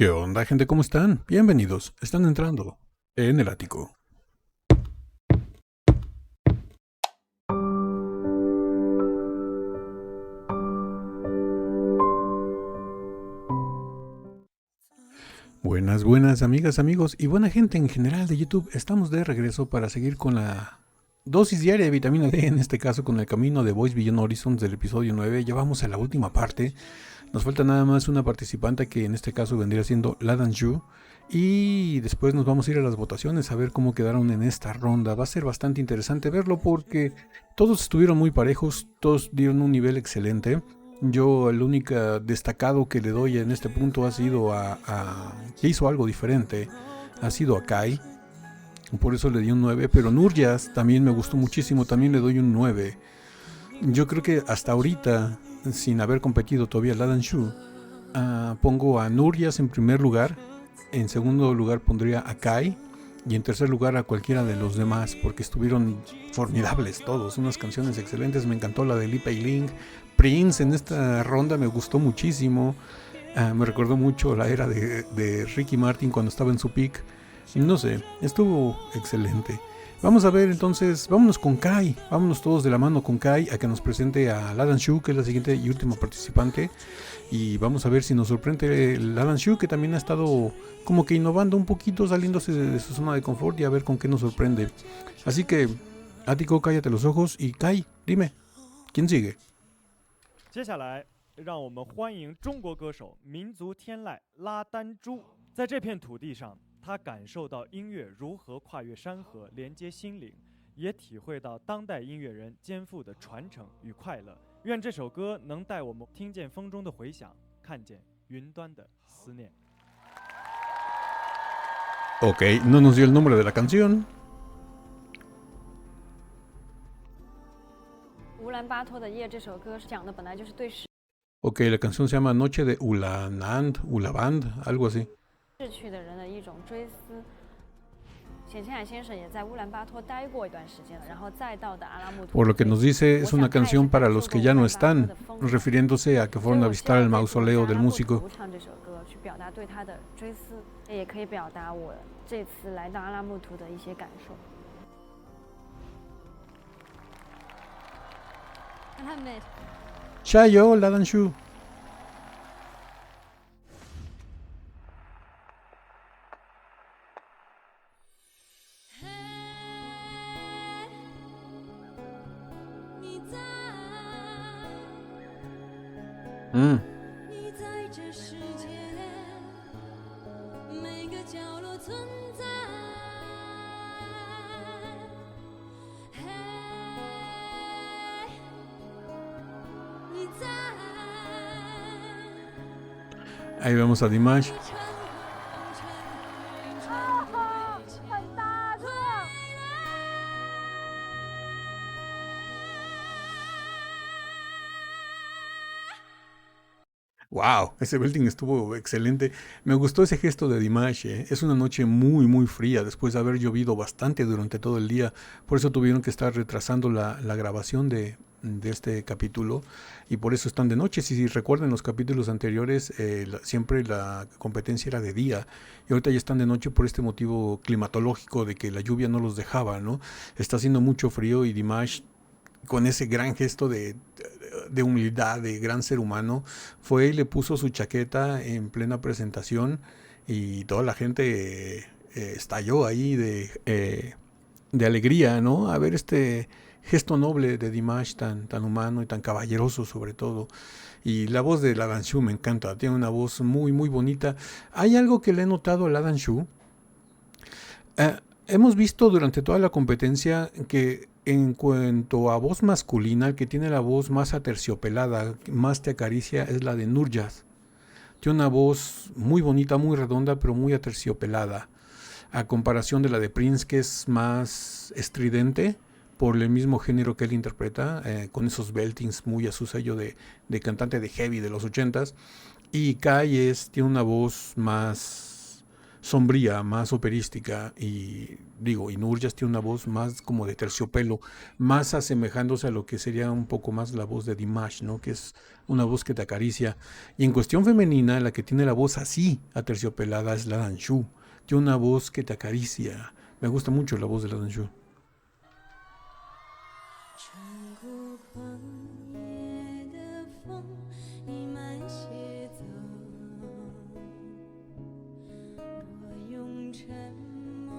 ¿Qué onda, gente? ¿Cómo están? Bienvenidos. Están entrando en el ático. Buenas, buenas amigas, amigos y buena gente en general de YouTube. Estamos de regreso para seguir con la dosis diaria de vitamina D, en este caso con el camino de Boys Beyond Horizons del episodio 9. Ya vamos a la última parte. Nos falta nada más una participante que en este caso vendría siendo Ladan Yu. Y después nos vamos a ir a las votaciones a ver cómo quedaron en esta ronda. Va a ser bastante interesante verlo porque todos estuvieron muy parejos, todos dieron un nivel excelente. Yo el único destacado que le doy en este punto ha sido que hizo algo diferente, ha sido a Kai. Por eso le di un 9, pero Nurjas también me gustó muchísimo, también le doy un 9. Yo creo que hasta ahorita, sin haber competido todavía Ladan Shu, pongo a Nurjas en primer lugar, en segundo lugar pondría a Kai y en tercer lugar a cualquiera de los demás, porque estuvieron formidables todos, unas canciones excelentes. Me encantó la de Li Pei Ling. Prince en esta ronda me gustó muchísimo. Me recordó mucho la era de Ricky Martin cuando estaba en su peak. No sé, estuvo excelente. Vamos a ver entonces, vámonos con Kai, vámonos todos de la mano con Kai a que nos presente a Ladan Shu, que es la siguiente y última participante. Y vamos a ver si nos sorprende Ladan Shu, que también ha estado como que innovando un poquito, saliéndose de su zona de confort, y a ver con qué nos sorprende. Así que, Ático, cállate los ojos y Kai, dime, ¿quién sigue? 接下来，让我们欢迎中国歌手民族天籁拉丹珠。在这片土地上，他感受到音乐如何跨越山河，连接心灵，也体会到当代音乐人肩负的传承与快乐。愿这首歌能带我们听见风中的回响，看见云端的思念。Ok, no nos dio el nombre de la canción. 乌兰巴托的夜这首歌讲的本来就是对逝 Ok, la canción se llama Noche de Ulaband, algo así. 去的人的一种追思。冼青海先生也在乌兰巴托待过一段时间了，然后再到的阿拉木图。 Por lo que nos dice, es una canción para los que ya no están, refiriéndose a que fueron a visitar el mausoleo del músico. 唱这首歌去表达对他的追思，也可以表达我这次来到阿拉木图的一些感受。看他们。 Chayo, Ladan Shu. Mm. 你在这世界每个角落存在。嘿，你在。 Ahí vemos a Dimash. Wow, ese belting estuvo excelente. Me gustó ese gesto de Dimash. Es una noche muy muy fría después de haber llovido bastante durante todo el día. Por eso tuvieron que estar retrasando la grabación de este capítulo y por eso están de noche. Si recuerdan los capítulos anteriores, siempre la competencia era de día y ahorita ya están de noche por este motivo climatológico de que la lluvia no los dejaba, ¿no? Está haciendo mucho frío y Dimash, con ese gran gesto de humildad, de gran ser humano, fue y le puso su chaqueta en plena presentación y toda la gente estalló ahí de alegría, ¿no? A ver este gesto noble de Dimash tan humano y tan caballeroso sobre todo. Y la voz de Ladan Shu me encanta, tiene una voz muy muy bonita. Hay algo que le he notado a Ladan Shu. Hemos visto durante toda la competencia que en cuanto a voz masculina, el que tiene la voz más aterciopelada, más te acaricia, es la de Nurjas. Tiene una voz muy bonita, muy redonda, pero muy aterciopelada. A comparación de la de Prince, que es más estridente, por el mismo género que él interpreta, con esos beltings muy a su sello de cantante de heavy de los 80s. Y Kai tiene una voz más sombría, más operística. Y digo, y Nurjas tiene una voz más como de terciopelo, más asemejándose a lo que sería un poco más la voz de Dimash, ¿no? Que es una voz que te acaricia. Y en cuestión femenina, la que tiene la voz así, aterciopelada, es la Danshu. Tiene una voz que te acaricia. Me gusta mucho la voz de la Danshu. 穿过旷野的风，你慢些走。我用沉默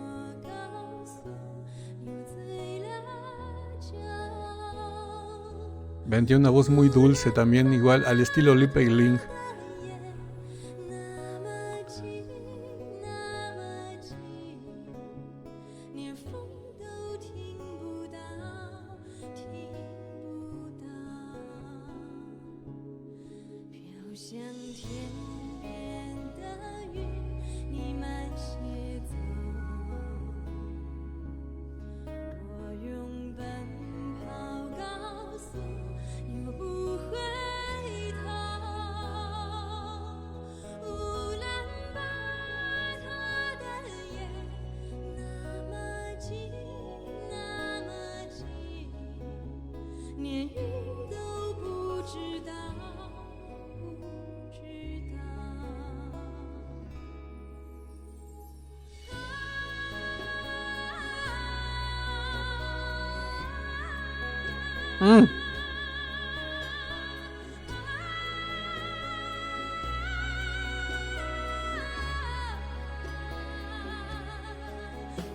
告诉有醉了酒。 Ven, tiene una voz muy dulce también, igual al estilo Li Pei-ling. 那么近，那么近，连风都听不到，听不到。飘向天边的云，你慢些走。我用奔跑告诉，永不回头。乌兰巴托的夜，那么近，那么近，连云都不知道，不知道。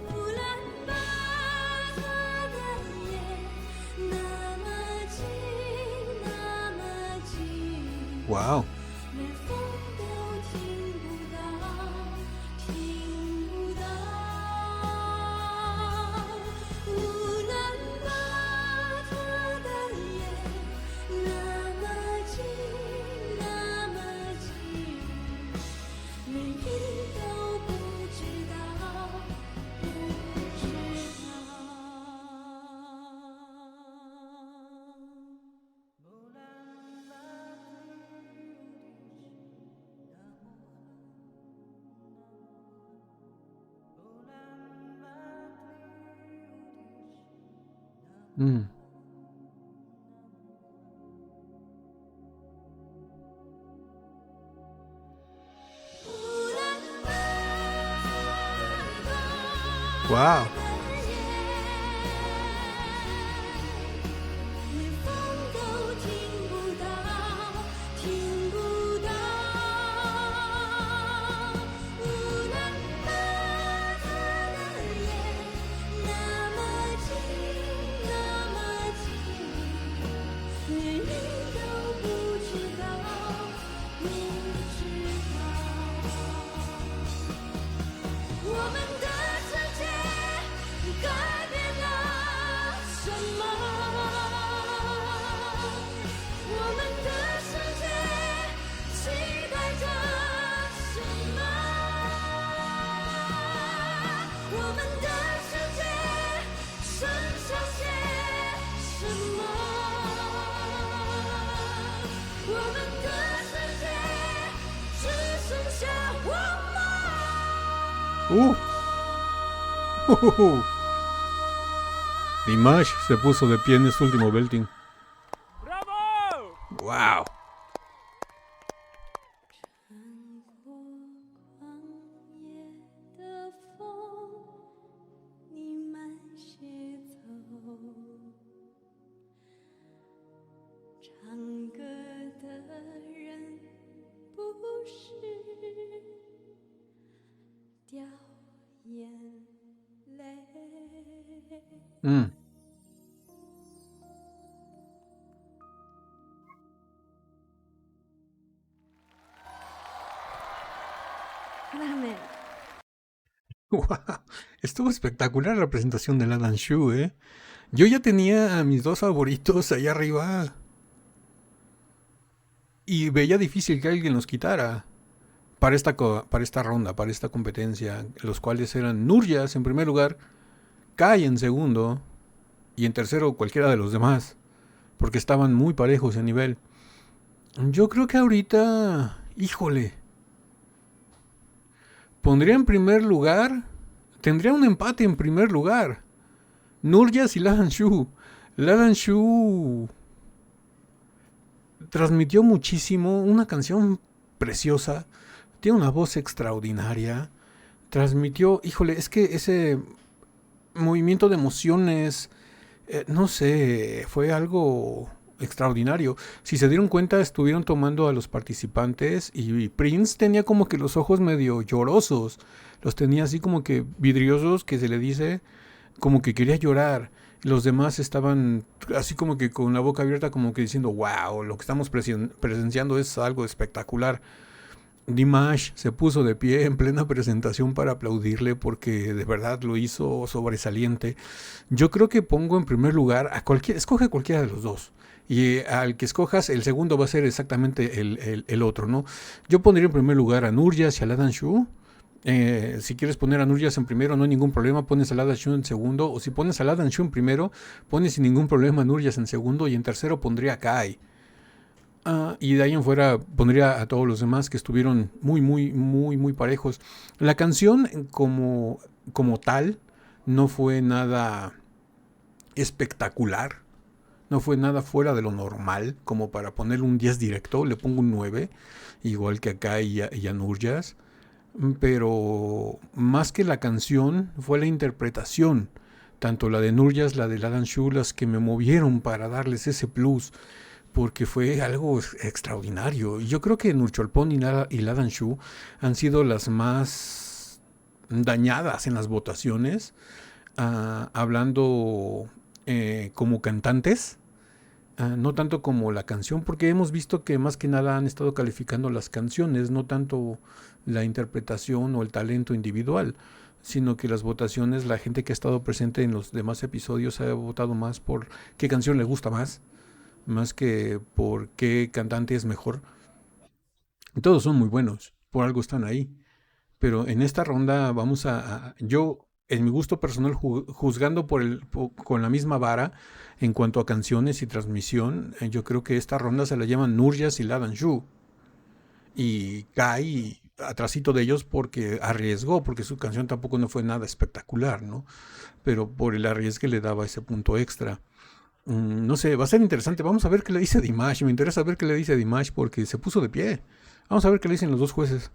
乌兰巴托的夜，那么近，那么近，哇哦，连风都听不到，听不到。乌兰巴托的夜，那么近，那么近，连云都不知道，不知道。 嗯， 乌兰巴托哇哦，的夜，连风都听不到，听不到。乌兰巴托的夜，那么近，那么近，连云都不知道，不知道。 我们的世界改变了什么？我们的世界期待着什么？我们的世界剩下些什么？我们的世界只剩下我们。 Dimash se puso de pie en su último belting. Bravo! ¡Wow! 穿过旷野的风，你慢些走。唱歌的人不是掉眼泪。Mm. Wow. Estuvo espectacular la presentación de la Danshu, ¿eh? Yo ya tenía a mis dos favoritos allá arriba. Y veía difícil que alguien los quitara para esta ronda, para esta competencia, los cuales eran Nurjas en primer lugar, Kai en segundo y en tercero cualquiera de los demás, porque estaban muy parejos en nivel. Yo creo que ahorita, híjole, pondría en primer lugar, tendría un empate en primer lugar. Nurjas y Ladan Shu. Ladan Shu transmitió muchísimo, una canción preciosa, tiene una voz extraordinaria, transmitió, híjole, es que ese movimiento de emociones, no sé, fue algo extraordinario. Si se dieron cuenta, estuvieron tomando a los participantes y Prince tenía como que los ojos medio llorosos, los tenía así como que vidriosos, que se le dice, como que quería llorar. Los demás estaban así como que con la boca abierta, como que diciendo, wow, lo que estamos presenciando es algo espectacular. Dimash se puso de pie en plena presentación para aplaudirle porque de verdad lo hizo sobresaliente. Yo creo que pongo en primer lugar a escoge cualquiera de los dos. Y al que escojas, el segundo va a ser exactamente el otro, ¿no? Yo pondría en primer lugar a Nurjas y a Ladan Shu. Si quieres poner a Nurjas en primero, no hay ningún problema, pones a Ladan Shu en segundo. O si pones a Ladan Shu en primero, pones sin ningún problema a Nurjas en segundo. Y en tercero pondría a Kai. Y de ahí en fuera pondría a todos los demás que estuvieron muy parejos. La canción como tal no fue nada espectacular. No fue nada fuera de lo normal, como para ponerle un 10 directo. Le pongo un 9, igual que acá y a Nurjas. Pero más que la canción, fue la interpretación. Tanto la de Nurjas, la de Ladan Shu, las que me movieron para darles ese plus. Porque fue algo extraordinario. Y yo creo que Nurcholpon y Ladan Shu han sido las más dañadas en las votaciones. Hablando como cantantes, no tanto como la canción, porque hemos visto que más que nada han estado calificando las canciones, no tanto la interpretación o el talento individual, sino que las votaciones, la gente que ha estado presente en los demás episodios ha votado más por qué canción le gusta más que por qué cantante es mejor. Todos son muy buenos, por algo están ahí. Pero en esta ronda vamos yo, en mi gusto personal, juzgando con la misma vara en cuanto a canciones y transmisión, yo creo que esta ronda se la llaman Nurjas y Ladan Shu. Y Kai atrasito de ellos porque arriesgó, porque su canción tampoco no fue nada espectacular, ¿no? Pero por el arriesgue le daba ese punto extra. No sé, va a ser interesante. Vamos a ver qué le dice Dimash. Me interesa ver qué le dice Dimash porque se puso de pie. Vamos a ver qué le dicen los dos jueces.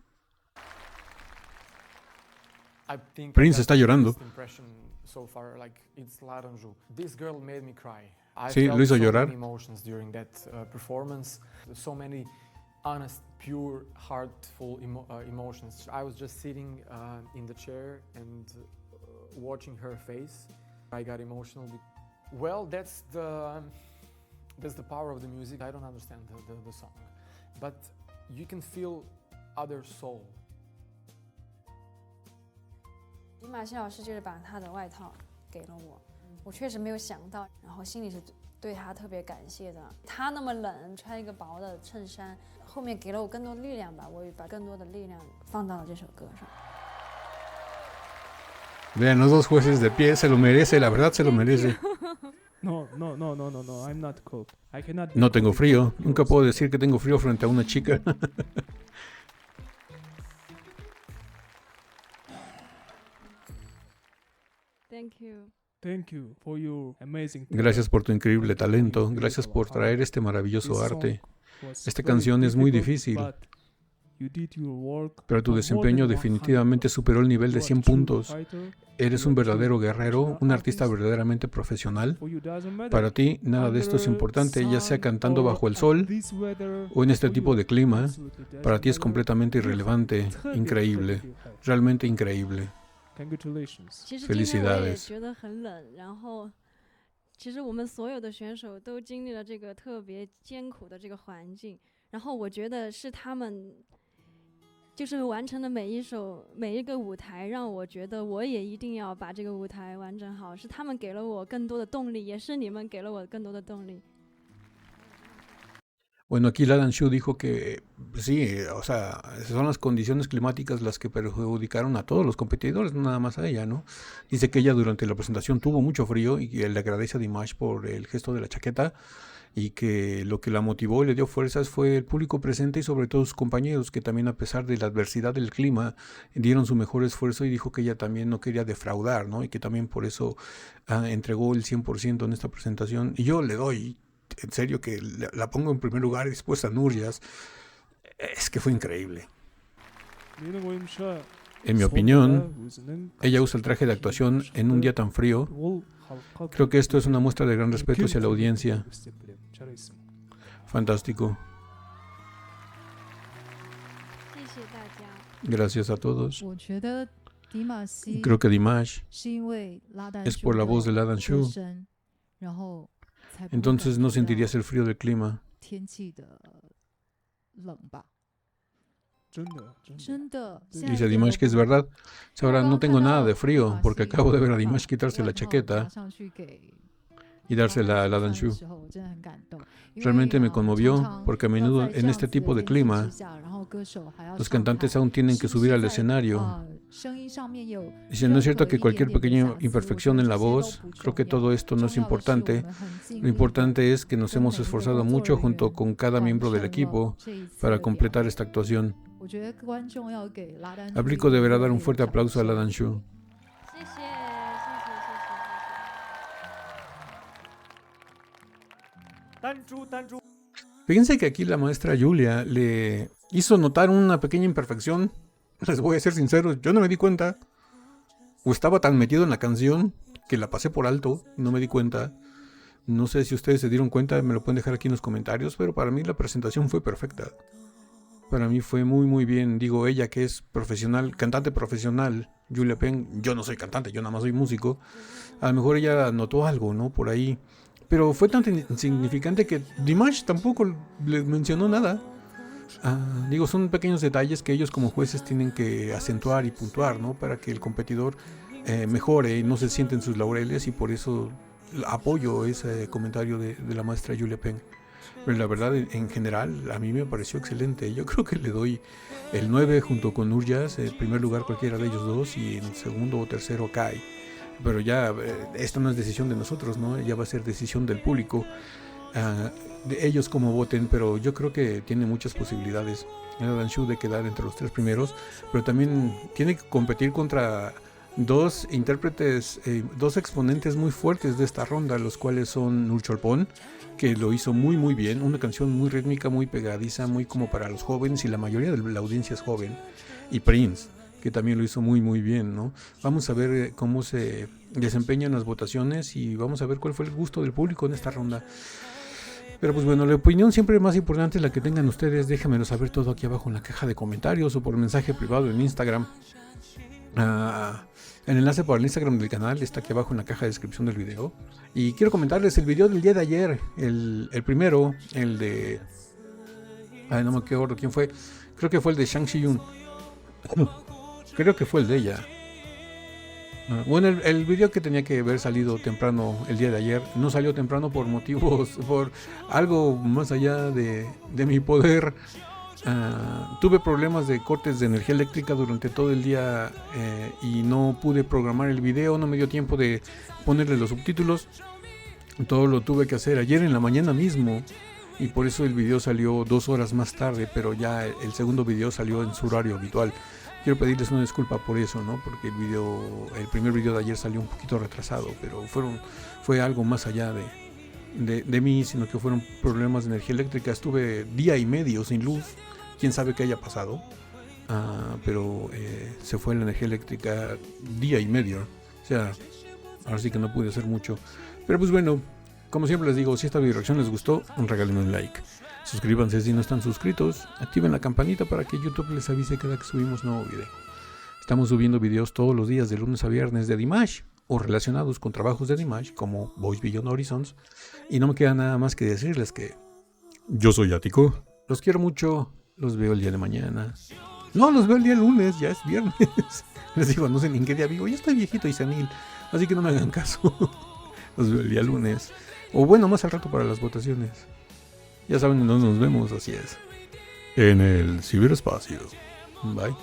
Prince está llorando. Sí, lo hizo llorar. Honest, pure, heartful emotions. I was just sitting in the chair and watching her face. I got emotional. Well, that's the power of the music. I don't understand the song, but you can feel other soul. 迪玛希老师就是把他的外套给了我，我确实没有想到，然后心里是对他特别感谢的。他那么冷，穿一个薄的衬衫，后面给了我更多力量吧，我也把更多的力量放到了这首歌上。Vean, los dos jueces de pie, se lo merece, la verdad se lo merece. No, I'm not cold. I cannot. No tengo frío, nunca puedo decir que tengo frío frente a una chica. Thank you for your amazing. Gracias por tu increíble talento, gracias por traer este maravilloso arte. Esta canción es muy difícil, pero tu desempeño definitivamente superó el nivel de 100 puntos. Eres un verdadero guerrero, un artista verdaderamente profesional. Para ti, nada de esto es importante, ya sea cantando bajo el sol o en este tipo de clima. Para ti es completamente irrelevante, increíble, realmente increíble. Felicidades. 其实我们所有的选手都经历了这个特别艰苦的这个环境，然后我觉得是他们就是完成的每一个舞台，让我觉得我也一定要把这个舞台完整好，是他们给了我更多的动力，也是你们给了我更多的动力。 Bueno, aquí Ladan Shu dijo que sí, o sea, son las condiciones climáticas las que perjudicaron a todos los competidores, no nada más a ella, ¿no? Dice que ella durante la presentación tuvo mucho frío y le agradece a Dimash por el gesto de la chaqueta. y que lo que la motivó y le dio fuerzas fue el público presente y sobre todo sus compañeros, que también a pesar de la adversidad del clima dieron su mejor esfuerzo, y dijo que ella también no quería defraudar, ¿no? Y que también por eso entregó el 100% en esta presentación. Y yo le doy, en serio, que la pongo en primer lugar y después a Nurjas. Es que fue increíble. En mi opinión, ella usa el traje de actuación en un día tan frío. Creo que esto es una muestra de gran respeto hacia la audiencia. Fantástico. Gracias a todos. Creo que Dimash es por la voz de Ladan Shu. Entonces no sentirías el frío del clima. Dice Dimash que es verdad. Ahora no tengo nada de frío porque acabo de ver a Dimash quitarse la chaqueta y dársela a Ladan Shu. Realmente me conmovió porque a menudo en este tipo de clima los cantantes aún tienen que subir al escenario. Dice, no es cierto que cualquier pequeña imperfección en la voz, creo que todo esto no es importante. Lo importante es que nos hemos esforzado mucho junto con cada miembro del equipo para completar esta actuación. El público deberá dar un fuerte aplauso a Ladan Shu. Fíjense que aquí la maestra Julia le hizo notar una pequeña imperfección. Les voy a ser sinceros, yo no me di cuenta. O estaba tan metido en la canción que la pasé por alto, no me di cuenta. No sé si ustedes se dieron cuenta, me lo pueden dejar aquí en los comentarios, pero para mí la presentación fue perfecta. Para mí fue muy muy bien. Digo, ella que es profesional, cantante profesional, Julia Peng, yo no soy cantante, yo nada más soy músico. A lo mejor ella notó algo, ¿no? Por ahí. Pero fue tan insignificante que Dimash tampoco le mencionó nada. Digo, son pequeños detalles que ellos como jueces tienen que acentuar y puntuar, ¿no? Para que el competidor mejore y no se siente en sus laureles, y por eso apoyo ese comentario de la maestra Julia Peng. Pero la verdad, en general, a mí me pareció excelente. Yo creo que le doy el 9 junto con Nurjas, en primer lugar cualquiera de ellos dos, y en segundo o tercero Kai. Pero ya, esto no es decisión de nosotros, ¿no? Ya va a ser decisión del público, de ellos como voten, pero yo creo que tiene muchas posibilidades Ladan Shu de quedar entre los 3 primeros, pero también tiene que competir contra 2 intérpretes, 2 exponentes muy fuertes de esta ronda, los cuales son Nur Cholpon, que lo hizo muy muy bien, una canción muy rítmica, muy pegadiza, muy como para los jóvenes, y la mayoría de la audiencia es joven, y Prince, que también lo hizo muy muy bien, ¿no? Vamos a ver cómo se desempeñan las votaciones y vamos a ver cuál fue el gusto del público en esta ronda. Pero pues bueno, la opinión siempre más importante es la que tengan ustedes. Déjenmelo saber todo aquí abajo en la caja de comentarios o por mensaje privado en Instagram. El enlace para el Instagram del canal está aquí abajo en la caja de descripción del video. Y quiero comentarles el video del día de ayer, el primero, el de... no me acuerdo quién fue. Creo que fue el de Shang Xiyun. Creo que fue el de ella. Bueno, el video que tenía que haber salido temprano el día de ayer no salió temprano por motivos, por algo más allá de mi poder. Tuve problemas de cortes de energía eléctrica durante todo el día y no pude programar el video, no me dio tiempo de ponerle los subtítulos. Todo lo tuve que hacer ayer en la mañana mismo y por eso el video salió 2 horas más tarde, pero ya el segundo video salió en su horario habitual. Quiero pedirles una disculpa por eso, ¿no? Porque el primer video de ayer salió un poquito retrasado, pero fue algo más allá de mí, sino que fueron problemas de energía eléctrica. Estuve día y medio sin luz, quién sabe qué haya pasado, pero se fue la energía eléctrica día y medio, o sea, ahora sí que no pude hacer mucho. Pero pues bueno, como siempre les digo, si esta video reacción les gustó, regálenme un like. Suscríbanse si no están suscritos, activen la campanita para que YouTube les avise cada que subimos nuevo video. Estamos subiendo videos todos los días de lunes a viernes de Dimash o relacionados con trabajos de Dimash como Voice Beyond Horizons. Y no me queda nada más que decirles que yo soy Ático, los quiero mucho, los veo el día de mañana. No, los veo el día lunes, ya es viernes. Les digo, no sé ni en qué día vivo, ya estoy viejito y senil, así que no me hagan caso. Los veo el día lunes, o bueno, más al rato para las votaciones. Ya saben en dónde nos vemos, así es. En el ciberespacio. Bye.